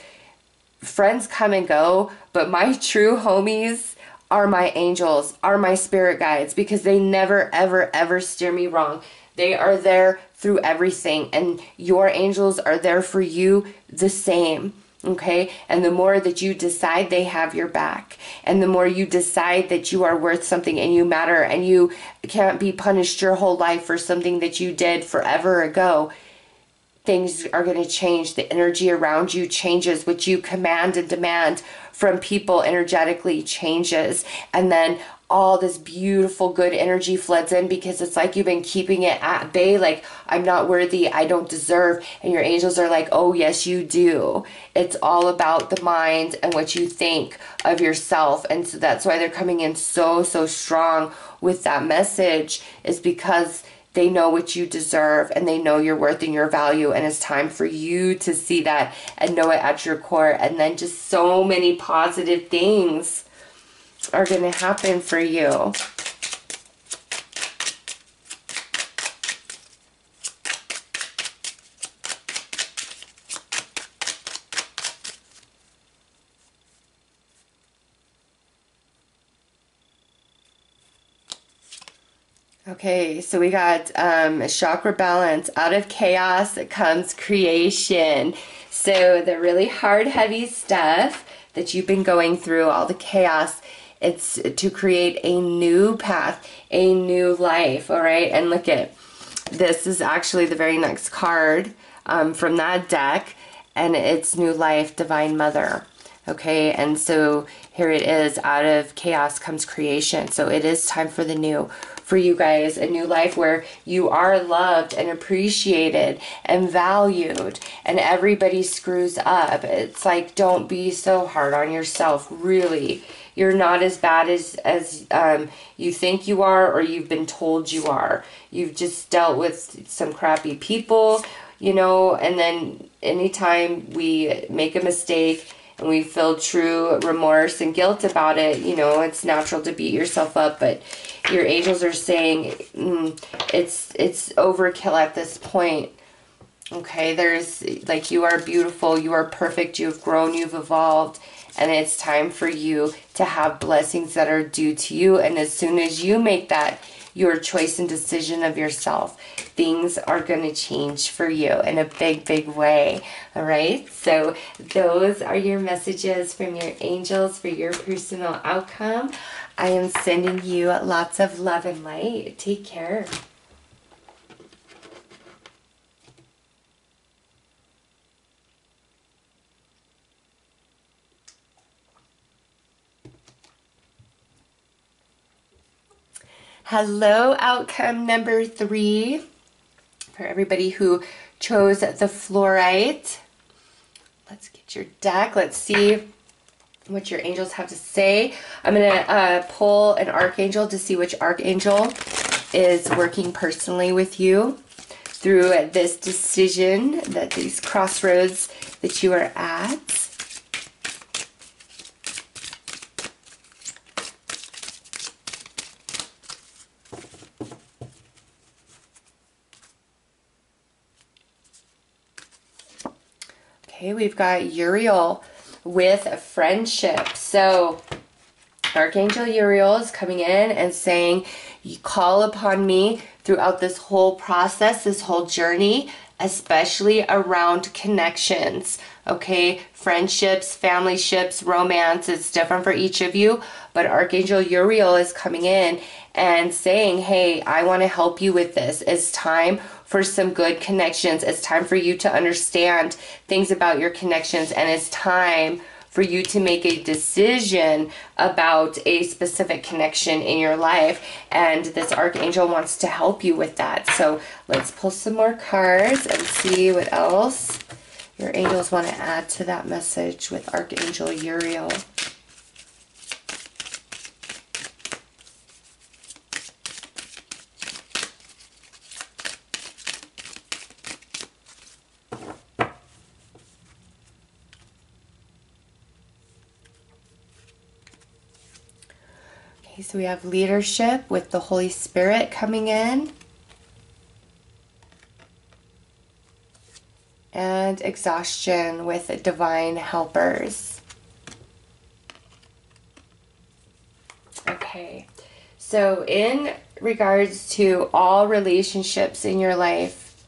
friends come and go, but my true homies are my angels, are my spirit guides, because they never, ever, ever steer me wrong. They are there through everything, and your angels are there for you the same, okay? And the more that you decide they have your back, and the more you decide that you are worth something and you matter, and you can't be punished your whole life for something that you did forever ago, things are going to change. The energy around you changes. What you command and demand from people energetically changes. And then all this beautiful good energy floods in, because it's like you've been keeping it at bay, like, I'm not worthy, I don't deserve. And your angels are like, oh yes you do. It's all about the mind and what you think of yourself. And so that's why they're coming in so strong with that message, is because they know what you deserve, and they know your worth and your value, and it's time for you to see that and know it at your core. And then just so many positive things are going to happen for you. Okay, so we got chakra balance. Out of chaos comes creation. So the really hard, heavy stuff that you've been going through, all the chaos, it's to create a new path, a new life, all right? And look at, this is actually the very next card from that deck, and it's New Life, Divine Mother. Okay, and so here it is, out of chaos comes creation. So it is time for the new, for you guys, a new life where you are loved and appreciated and valued, and everybody screws up. It's like, don't be so hard on yourself, really. You're not as bad as you think you are, or you've been told you are. You've just dealt with some crappy people, you know, and then anytime we make a mistake and we feel true remorse and guilt about it, you know, it's natural to beat yourself up, but your angels are saying it's overkill at this point. Okay, there's, like, you are beautiful, you are perfect, you've grown, you've evolved, and it's time for you to have blessings that are due to you. And as soon as you make that your choice and decision of yourself, things are going to change for you in a big, big way. All right, so those are your messages from your angels for your personal outcome. I am sending you lots of love and light. Take care. Hello, outcome number 3 for everybody who chose the fluorite. Let's get your deck. Let's see what your angels have to say. I'm going to pull an archangel to see which archangel is working personally with you through this decision, that these crossroads that you are at. Okay, we've got Uriel with friendship. So Archangel Uriel is coming in and saying, you call upon me throughout this whole process, this whole journey, especially around connections. Okay, friendships, family ships, romance, it's different for each of you, but Archangel Uriel is coming in and saying, hey, I want to help you with this. It's time for some good connections. It's time for you to understand things about your connections, and it's time for you to make a decision about a specific connection in your life, and this archangel wants to help you with that. So let's pull some more cards and see what else your angels want to add to that message with Archangel Uriel. Okay, so we have leadership with the Holy Spirit coming in. And exhaustion with divine helpers. Okay, so in regards to all relationships in your life,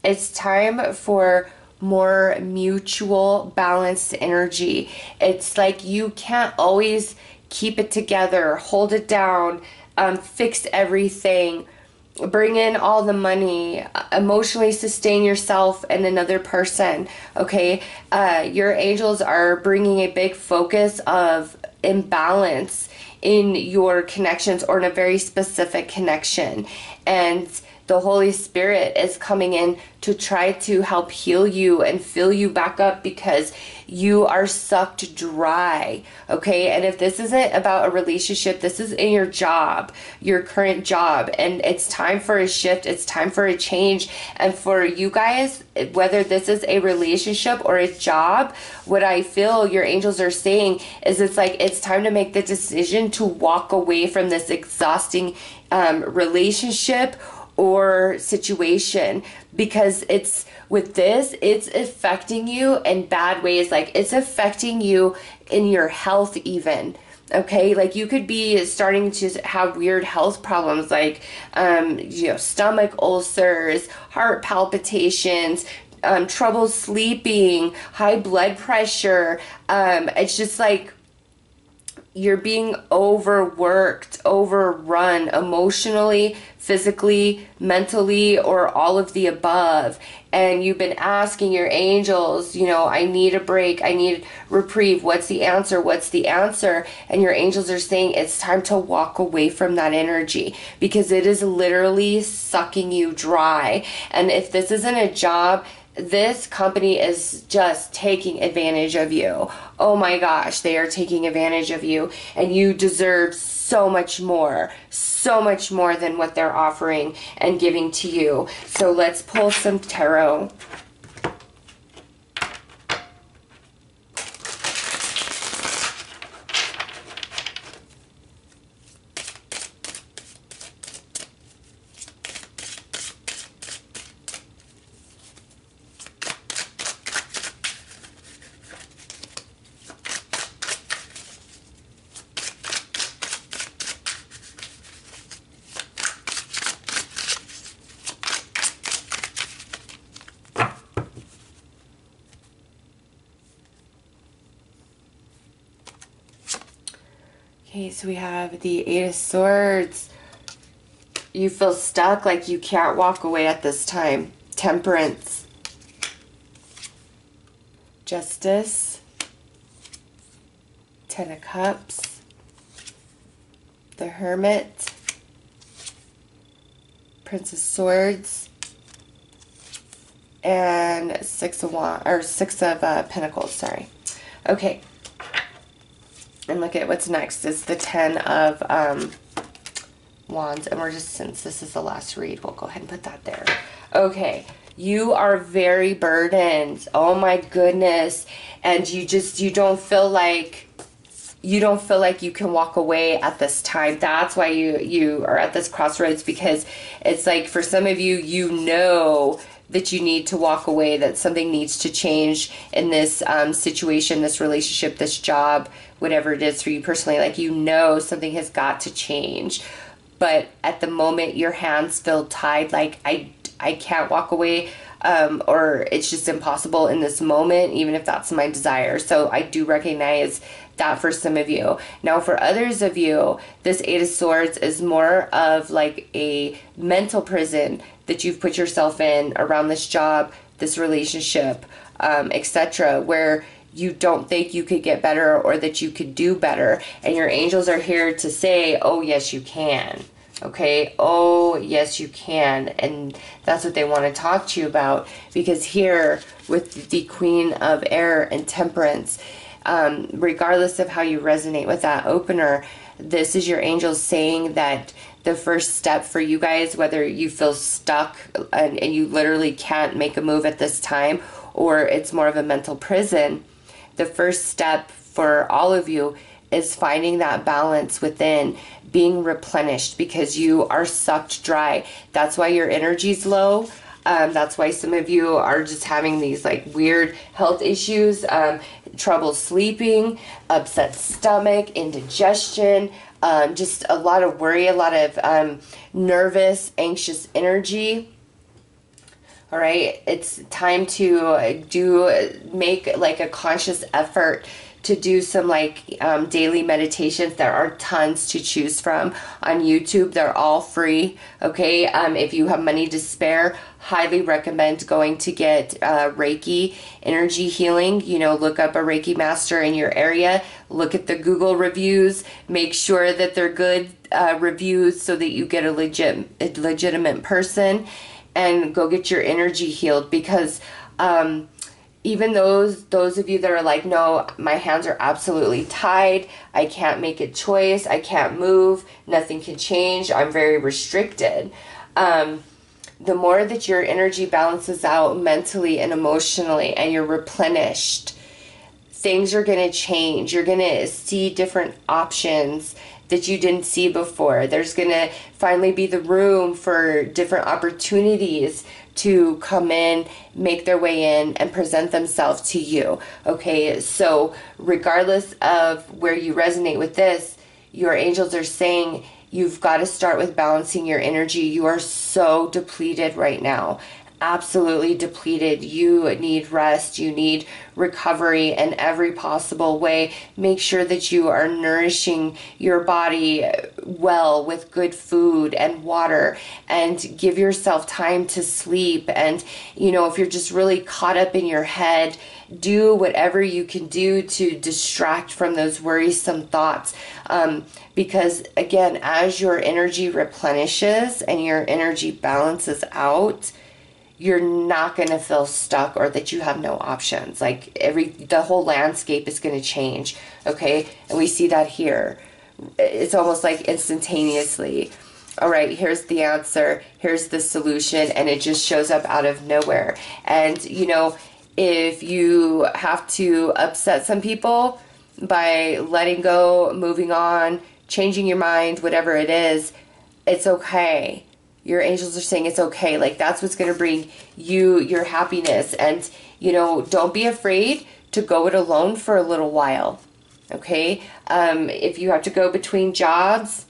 it's time for more mutual balanced energy. It's like you can't always keep it together, hold it down, fix everything, bring in all the money, emotionally sustain yourself and another person. Okay, your angels are bringing a big focus of imbalance in your connections, or in a very specific connection, and the Holy Spirit is coming in to try to help heal you and fill you back up, because you are sucked dry. Okay, and if this isn't about a relationship, this is in your job, your current job, and it's time for a shift, it's time for a change. And for you guys, whether this is a relationship or a job, what I feel your angels are saying is it's like it's time to make the decision to walk away from this exhausting relationship or situation, because it's with this, it's affecting you in bad ways. Like, it's affecting you in your health even. Okay, like you could be starting to have weird health problems like, stomach ulcers, heart palpitations, trouble sleeping, high blood pressure. It's just like you're being overworked, overrun emotionally, physically, mentally, or all of the above. And you've been asking your angels, I need a break, I need reprieve. What's the answer? What's the answer? And your angels are saying it's time to walk away from that energy because it is literally sucking you dry. And if this isn't a job, this company is just taking advantage of you. Oh my gosh, they are taking advantage of you, and you deserve so much more than what they're offering and giving to you. So let's pull some tarot. Okay, so we have the Eight of Swords. You feel stuck, like you can't walk away at this time. Temperance. Justice. Ten of Cups. The Hermit. Prince of Swords. And Six of Pentacles, sorry. Okay. And look at what's next. It's the Ten of Wands. And since this is the last read, we'll go ahead and put that there. Okay. You are very burdened. Oh my goodness. And you don't feel like you can walk away at this time. That's why you are at this crossroads, because it's like for some of you, that you need to walk away, that something needs to change in this situation, this relationship, this job, whatever it is for you personally. Like, something has got to change. But at the moment, your hands feel tied, like I can't walk away, or it's just impossible in this moment, even if that's my desire. So I do recognize that for some of you. Now, for others of you, this Eight of Swords is more of like a mental prison that you've put yourself in around this job, this relationship, etc., where you don't think you could get better or that you could do better. And your angels are here to say, oh, yes, you can. Okay? Oh, yes, you can. And that's what they want to talk to you about. Because here, with the Queen of Air and Temperance, regardless of how you resonate with that opener, this is your angels saying that the first step for you guys, whether you feel stuck and you literally can't make a move at this time, or it's more of a mental prison, the first step for all of you is finding that balance within, being replenished, because you are sucked dry. That's why your energy's low. That's why some of you are just having these like weird health issues, trouble sleeping, upset stomach, indigestion, just a lot of worry, a lot of nervous, anxious energy. All right, it's time to make like a conscious effort to do some like daily meditations. There are tons to choose from on YouTube. They're all free. Okay, if you have money to spare, highly recommend going to get Reiki energy healing. Look up a Reiki master in your area. Look at the Google reviews. Make sure that they're good reviews so that you get a legitimate person, and go get your energy healed. Because even those of you that are like, no, my hands are absolutely tied, I can't make a choice, I can't move, nothing can change, I'm very restricted. The more that your energy balances out mentally and emotionally and you're replenished, things are going to change. You're going to see different options that you didn't see before. There's going to finally be the room for different opportunities to come in, make their way in, and present themselves to you. Okay, so regardless of where you resonate with this, your angels are saying you've got to start with balancing your energy. You are so depleted right now. Absolutely depleted. You need rest. You need recovery in every possible way. Make sure that you are nourishing your body well with good food and water, and give yourself time to sleep. And, you know, if you're just really caught up in your head, do whatever you can do to distract from those worrisome thoughts. Because again, as your energy replenishes and your energy balances out, you're not going to feel stuck or that you have no options. Like the whole landscape is going to change. Okay. And we see that here. It's almost like instantaneously. All right, here's the answer. Here's the solution. And it just shows up out of nowhere. And, you know, if you have to upset some people by letting go, moving on, changing your mind, whatever it is, it's okay. Your angels are saying it's okay. Like, that's what's going to bring you your happiness. And, you know, don't be afraid to go it alone for a little while. Okay. If you have to go between jobs,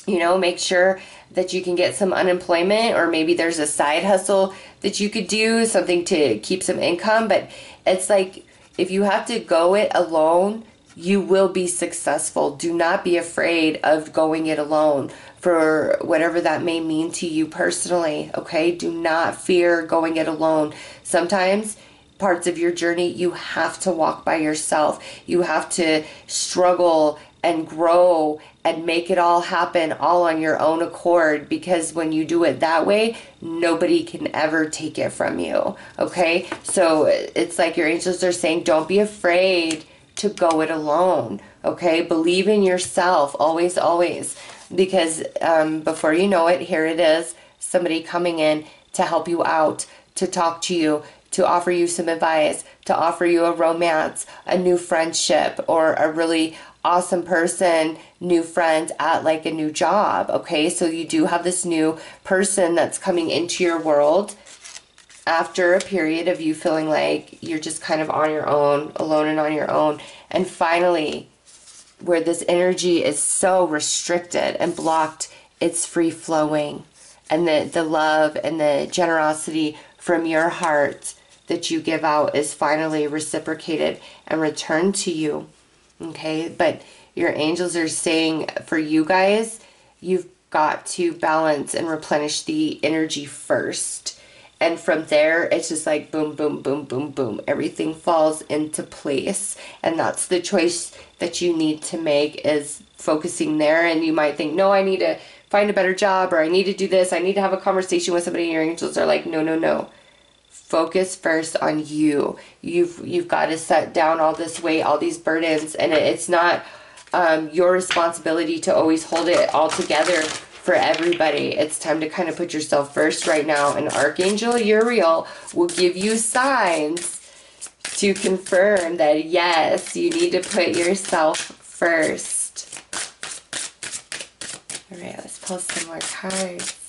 you know, make sure that you can get some unemployment, or maybe there's a side hustle that you could do, something to keep some income. But it's like, if you have to go it alone, you will be successful. Do not be afraid of going it alone for whatever that may mean to you personally. Okay. Do not fear going it alone. Sometimes parts of your journey, you have to walk by yourself. You have to struggle and grow and make it all happen all on your own accord, because when you do it that way, nobody can ever take it from you. Okay. So it's like your angels are saying, don't be afraid to go it alone. Okay. Believe in yourself. Always, always. Because before you know it, here it is, somebody coming in to help you out, to talk to you, to offer you some advice, to offer you a romance, a new friendship, or a really awesome person, new friend at like a new job. Okay, so you do have this new person that's coming into your world after a period of you feeling like you're just kind of on your own, alone and on your own. And finally, where this energy is so restricted and blocked, it's free flowing. And the love and the generosity from your heart that you give out is finally reciprocated and returned to you. Okay, but your angels are saying for you guys, you've got to balance and replenish the energy first. And from there, it's just like boom, boom, boom, boom, boom. Everything falls into place. And that's the choice that you need to make, is focusing there. And you might think, no, I need to find a better job, or I need to do this. I need to have a conversation with somebody. And your angels are like, no, no, no. Focus first on you. You've got to set down all this weight, all these burdens. And it's not your responsibility to always hold it all together for everybody. It's time to kind of put yourself first right now. And Archangel Uriel will give you signs to confirm that, yes, you need to put yourself first. All right, let's pull some more cards.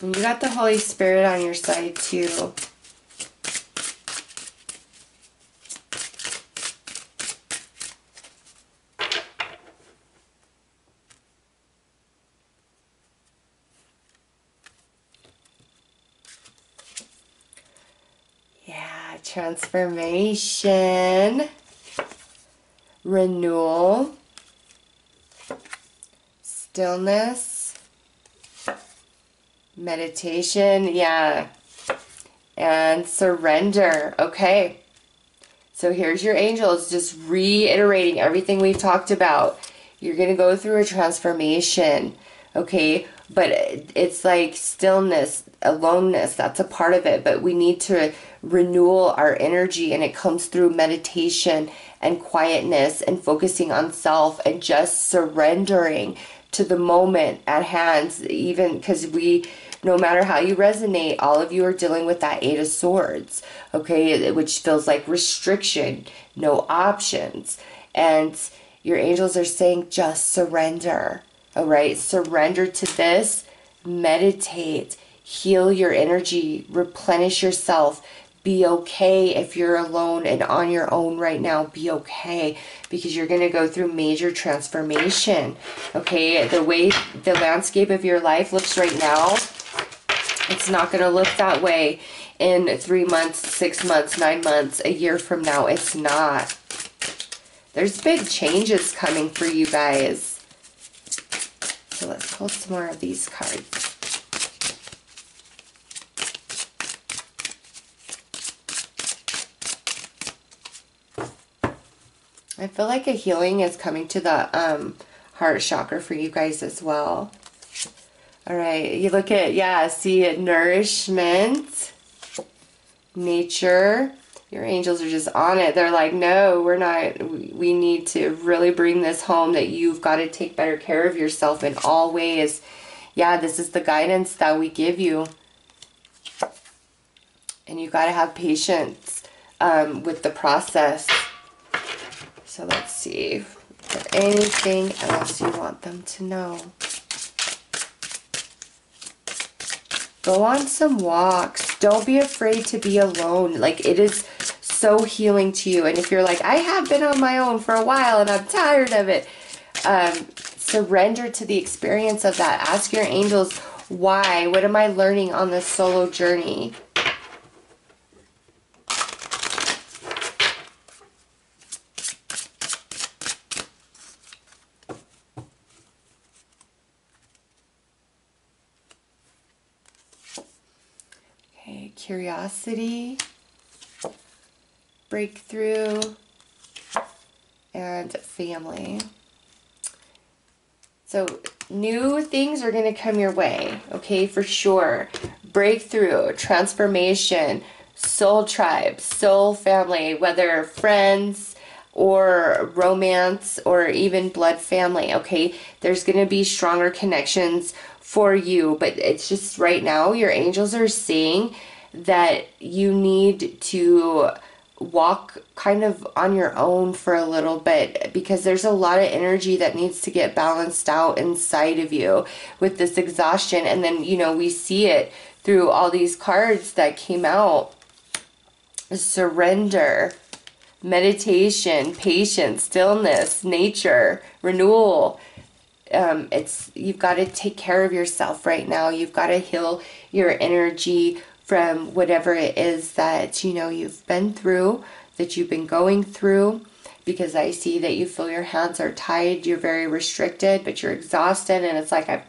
And you got the Holy Spirit on your side too. Yeah, transformation, renewal, stillness, meditation, yeah, and surrender. Okay, so here's your angels just reiterating everything we've talked about. You're going to go through a transformation, okay, but it's like stillness, aloneness, that's a part of it, but we need to renewal our energy, and it comes through meditation and quietness and focusing on self and just surrendering to the moment at hand. Even because no matter how you resonate, all of you are dealing with that Eight of Swords, okay, which feels like restriction, no options. And your angels are saying just surrender. All right, surrender to this, meditate, heal your energy, replenish yourself. Be okay if you're alone and on your own right now. Be okay, because you're going to go through major transformation. Okay, the way the landscape of your life looks right now, it's not going to look that way in 3 months, 6 months, 9 months, a year from now. It's not. There's big changes coming for you guys. So let's pull some more of these cards. I feel like a healing is coming to the heart chakra for you guys as well. All right, you look at, yeah, see nourishment, nature. Your angels are just on it. They're like, no, we're not, we need to really bring this home, that you've got to take better care of yourself in all ways. Yeah, this is the guidance that we give you. And you got to have patience with the process. So let's see, is there anything else you want them to know? Go on some walks. Don't be afraid to be alone. Like, it is so healing to you. And if you're like, I have been on my own for a while and I'm tired of it, surrender to the experience of that. Ask your angels, why? What am I learning on this solo journey? Curiosity, breakthrough, and family. So new things are going to come your way, okay, for sure. Breakthrough, transformation, soul tribe, soul family, whether friends or romance or even blood family, okay? There's going to be stronger connections for you, but it's just right now your angels are saying that you need to walk kind of on your own for a little bit, because there's a lot of energy that needs to get balanced out inside of you with this exhaustion. And then, you know, we see it through all these cards that came out. Surrender, meditation, patience, stillness, nature, renewal. You've got to take care of yourself right now. You've got to heal your energy from whatever it is that, you know, you've been through, that you've been going through, because I see that you feel your hands are tied, you're very restricted, but you're exhausted, and it's like, I've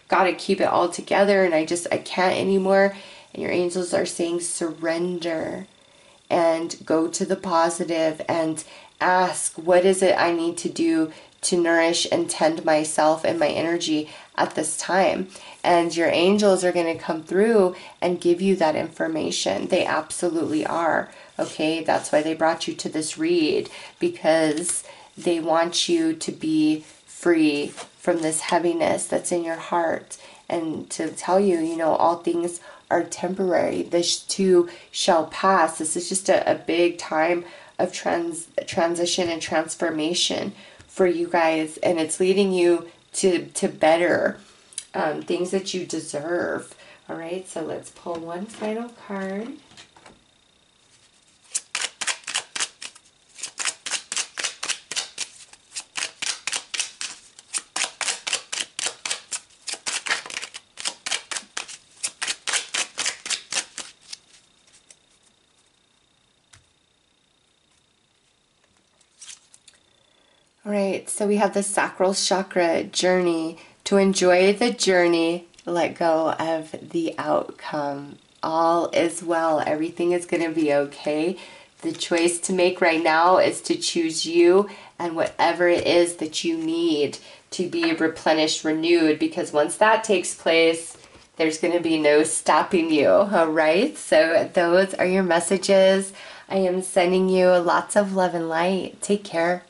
got to keep it all together, and I can't anymore. And your angels are saying, surrender and go to the positive and ask, what is it I need to do to nourish and tend myself and my energy at this time? And your angels are going to come through and give you that information. They absolutely are. Okay, that's why they brought you to this read, because they want you to be free from this heaviness that's in your heart, and to tell you, you know, all things are temporary. This too shall pass. This is just a big time of transition and transformation for you guys, and it's leading you to better things that you deserve. All right, so let's pull one final card. All right, so we have the sacral chakra journey. To enjoy the journey, let go of the outcome. All is well. Everything is going to be okay. The choice to make right now is to choose you and whatever it is that you need to be replenished, renewed, because once that takes place, there's going to be no stopping you. All right, so those are your messages. I am sending you lots of love and light. Take care.